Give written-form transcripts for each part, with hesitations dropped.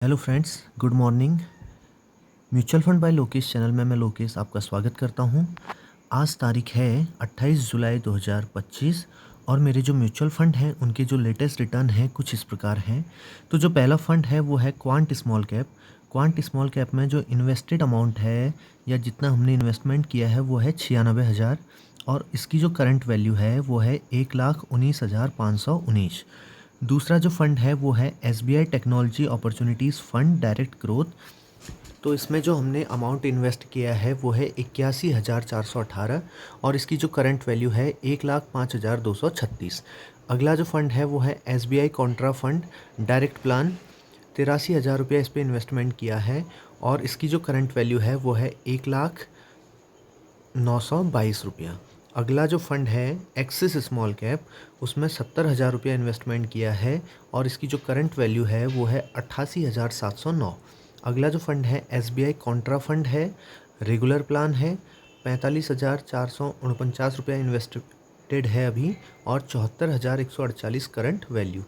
Hello friends, good morning. Mutual fund by Lokesh channel में मैं लोकेश आपका स्वागत करता हूं। आज तारीख है 28 जुलाई 2025 और मेरे जो म्यूचुअल फंड हैं उनके जो लेटेस्ट रिटर्न हैं कुछ इस प्रकार हैं। तो जो पहला फंड है वो है quant small cap. Quant small cap में जो इन्वेस्टेड अमाउंट है या जितना हमने इन्वेस्टमेंट किया है वो है 96,000 और इसकी जो करंट वैल्यू है वो है 1,19,519। दूसरा जो फंड है वो है SBI technology opportunities fund direct growth. तो इसमें जो हमने अमाउंट इन्वेस्ट किया है वो है 81,418 और इसकी जो करंट वैल्यू है 1,05,236। अगला जो फंड है वो है SBI Contra fund direct plan. 83,000 रुपया इस पर इन्वेस्टमेंट किया है और इसकी जो करंट वैल्यू है वो है 1,09,22 रुपया। अगला जो फंड है एक्सिस स्मॉल कैप, उसमें 70,000 रुपया इन्वेस्टमेंट किया है और इसकी जो करंट वैल्यू है वो है 88,709। अगला जो फंड है SBI कॉन्ट्रा फंड है, रेगुलर प्लान है, 45,449 रुपया इन्वेस्टेड है अभी और 74,148 करंट वैल्यू।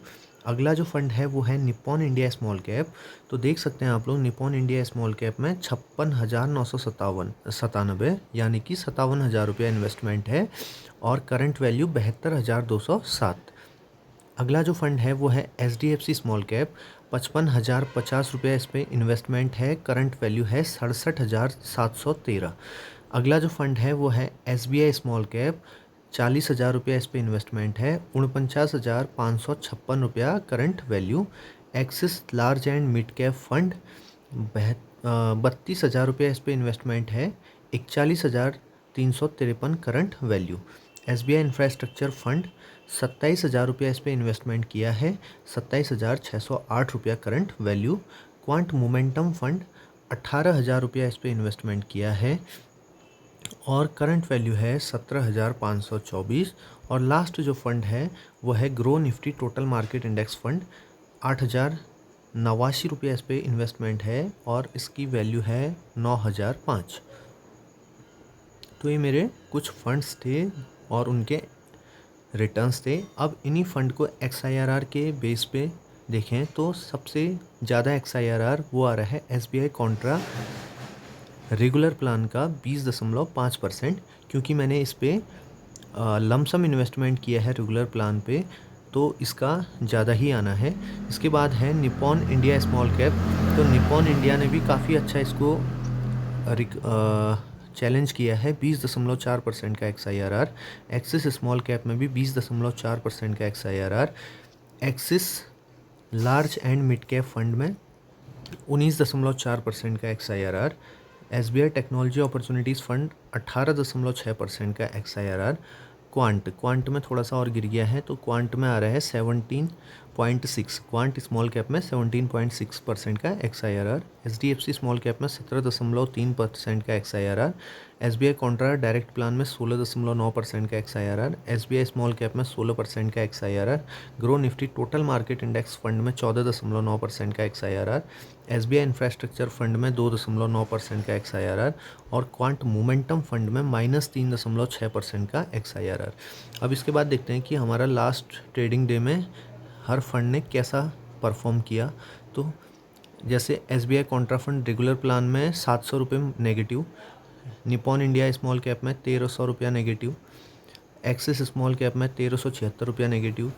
अगला जो फंड है वो है निप्पॉन इंडिया स्मॉल कैप। तो देख सकते हैं आप लोग निप्पॉन इंडिया स्मॉल कैप में 56,997 यानी कि 57,000 रुपया इन्वेस्टमेंट है और करंट वैल्यू 72,207। अगला जो फंड है वो है SDFC स्मॉल कैप। 55,050 रुपया इस पर इन्वेस्टमेंट है, करंट वैल्यू है 67,713। अगला जो फंड है वो है SBI स्मॉल कैप। 40,000 रुपया इस पर इन्वेस्टमेंट है, 49,556 रुपया current value. Axis large and mid cap fund 32,000 रुपया इस पर इन्वेस्टमेंट है, 41,353 current value. SBI infrastructure fund 27,000 रुपया इस पर इन्वेस्टमेंट किया है, 27,608 रुपया current value. Quant momentum fund 18,000 रुपया इस पर इन्वेस्टमेंट किया है और करंट वैल्यू है 17,524। और लास्ट जो फंड है वो है grow Nifty total market index fund. 8,089 रुपया इस पर इन्वेस्टमेंट है और इसकी वैल्यू है 9,005। तो ये मेरे कुछ फंड्स थे और उनके रिटर्न्स थे। अब इन्हीं फंड को XIRR के बेस पे देखें तो सबसे ज़्यादा XIRR वो आ रहा है SBI कॉन्ट्रा रेगुलर प्लान का 20.5%, क्योंकि मैंने इस पे लमसम इन्वेस्टमेंट किया है रेगुलर प्लान पे तो इसका ज़्यादा ही आना है। इसके बाद है निप्पॉन इंडिया स्मॉल कैप। तो निप्पॉन इंडिया ने भी काफ़ी अच्छा इसको चैलेंज किया है, 20.4% का XIRR। एक्सिस स्मॉल कैप में भी 20.4% का XIRR। Axis large and mid cap fund में 19.4% का XIRR। SBI technology opportunities fund 18.6% का XIRR। क्वांट में थोड़ा सा और गिर गया है तो क्वांट में आ रहा है 17.6। क्वांट स्मॉल कैप में 17.6% का XIRR। SDFC स्मॉल कैप में 17.3% का XIRR। SBI Contra direct plan में 16.9% का XIRR। SBI स्मॉल कैप में 16% का XIRR। Grow Nifty total market index fund में 14.9% का XIRR। SBI इंफ्रास्ट्रक्चर फंड में 2.9% का XIRR और क्वांट मोमेंटम फंड में -3.6% का XIRR। अब इसके बाद देखते हैं कि हमारा लास्ट ट्रेडिंग डे में हर फंड ने कैसा परफॉर्म किया। तो जैसे SBI Contra fund regular plan में 700 रुपये negative, Nippon India small cap में 1,300 रुपया नेगेटिव, एक्सिस स्मॉल कैप में 1,376 रुपया negative,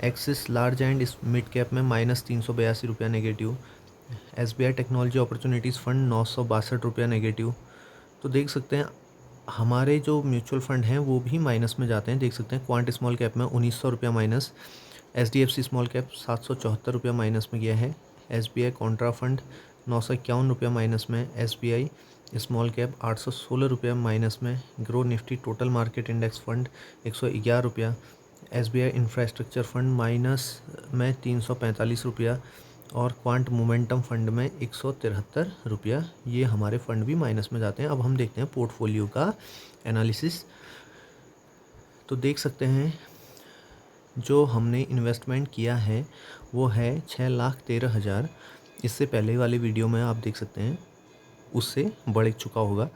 axis large and mid cap में -382 रुपया negative, SBI technology opportunities fund 962 रुपया नेगेटिव। तो देख सकते हैं हमारे जो म्यूचुअल फंड हैं वो भी माइनस में जाते हैं। देख सकते हैं क्वांट स्मॉल कैप में 1,900 रुपया माइनस, SDFC स्मॉल कैप 774 रुपया माइनस में गया है, SBI कॉन्ट्रा फंड 951 रुपया माइनस में, SBI स्मॉल कैप 816 रुपया माइनस में, grow Nifty total market index fund 111 रुपया, SBI इंफ्रास्ट्रक्चर फंड माइनस में 345 रुपया और क्वांट मोमेंटम फंड में 173 रुपया। ये हमारे फंड भी माइनस में जाते हैं। अब हम देखते हैं पोर्टफोलियो का एनालिसिस। तो देख सकते हैं जो हमने इन्वेस्टमेंट किया है वो है 6,13,000। इससे पहले वाले वीडियो में आप देख सकते हैं उससे बढ़ चुका होगा।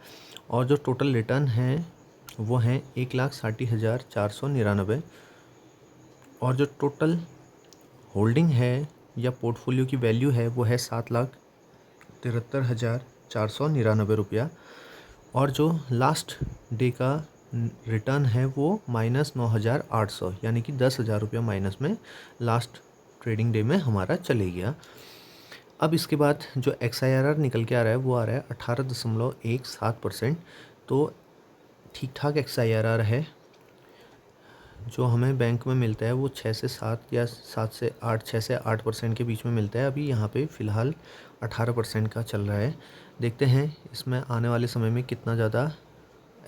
और जो टोटल रिटर्न है वो हैं 1,60,499 और जो टोटल होल्डिंग है या पोर्टफोलियो की वैल्यू है वो है 7,73,499 रुपया, और जो लास्ट डे का रिटर्न है वो -9,800, यानी कि 10,000 रुपया माइनस में लास्ट ट्रेडिंग डे में हमारा चले गया। अब इसके बाद जो XIRR निकल के आ रहा है वो आ रहा है 18.17%। तो ठीक ठाक XIRR है। जो हमें बैंक में मिलता है वो 6 से 7 या 7 से 8, 6 से 8% के बीच में मिलता है। अभी यहाँ पे फ़िलहाल 18% का चल रहा है। देखते हैं इसमें आने वाले समय में कितना ज़्यादा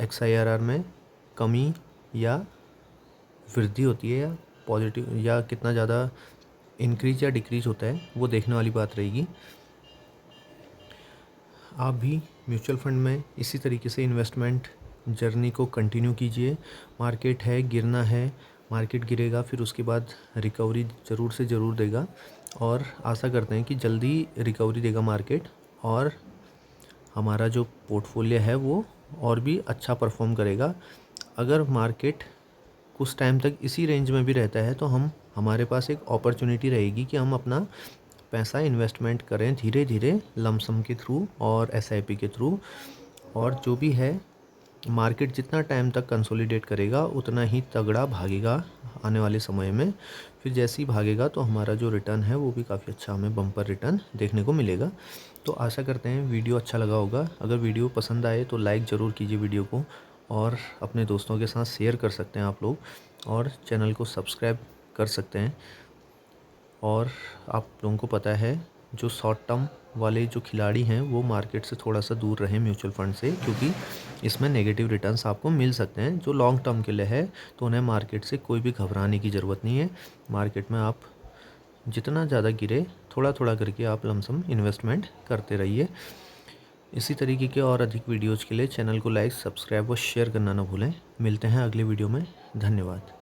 XIRR में कमी या वृद्धि होती है, या पॉजिटिव, या कितना ज़्यादा इंक्रीज या डिक्रीज होता है, वो देखने वाली बात रहेगी। आप भी म्यूचुअल फंड में इसी तरीके से इन्वेस्टमेंट जर्नी को कंटिन्यू कीजिए। मार्केट है, गिरना है, मार्केट गिरेगा, फिर उसके बाद रिकवरी ज़रूर से ज़रूर देगा, और आशा करते हैं कि जल्दी रिकवरी देगा मार्केट, और हमारा जो पोर्टफोलियो है वो और भी अच्छा परफॉर्म करेगा। अगर मार्केट कुछ टाइम तक इसी रेंज में भी रहता है तो हमारे पास एक अपॉर्चुनिटी रहेगी कि हम अपना पैसा इन्वेस्टमेंट करें धीरे धीरे, लमसम के थ्रू और SIP के थ्रू। और जो भी है, मार्केट जितना टाइम तक कंसोलिडेट करेगा उतना ही तगड़ा भागेगा आने वाले समय में। फिर जैसे ही भागेगा तो हमारा जो रिटर्न है वो भी काफ़ी अच्छा हमें बम्पर रिटर्न देखने को मिलेगा। तो आशा करते हैं वीडियो अच्छा लगा होगा। अगर वीडियो पसंद आए तो लाइक ज़रूर कीजिए वीडियो को, और अपने दोस्तों के साथ शेयर कर सकते हैं आप लोग, और चैनल को सब्सक्राइब कर सकते हैं। और आप लोगों को पता है, जो शॉर्ट टर्म वाले जो खिलाड़ी हैं वो मार्केट से थोड़ा सा दूर रहें म्यूचुअल फंड से, क्योंकि इसमें नेगेटिव रिटर्न्स आपको मिल सकते हैं। जो लॉन्ग टर्म के लिए है तो उन्हें मार्केट से कोई भी घबराने की ज़रूरत नहीं है। मार्केट में आप जितना ज़्यादा गिरे, थोड़ा थोड़ा करके आप लमसम इन्वेस्टमेंट करते रहिए। इसी तरीके के और अधिक वीडियोज़ के लिए चैनल को लाइक, सब्सक्राइब और शेयर करना ना भूलें। मिलते हैं अगले वीडियो में। धन्यवाद।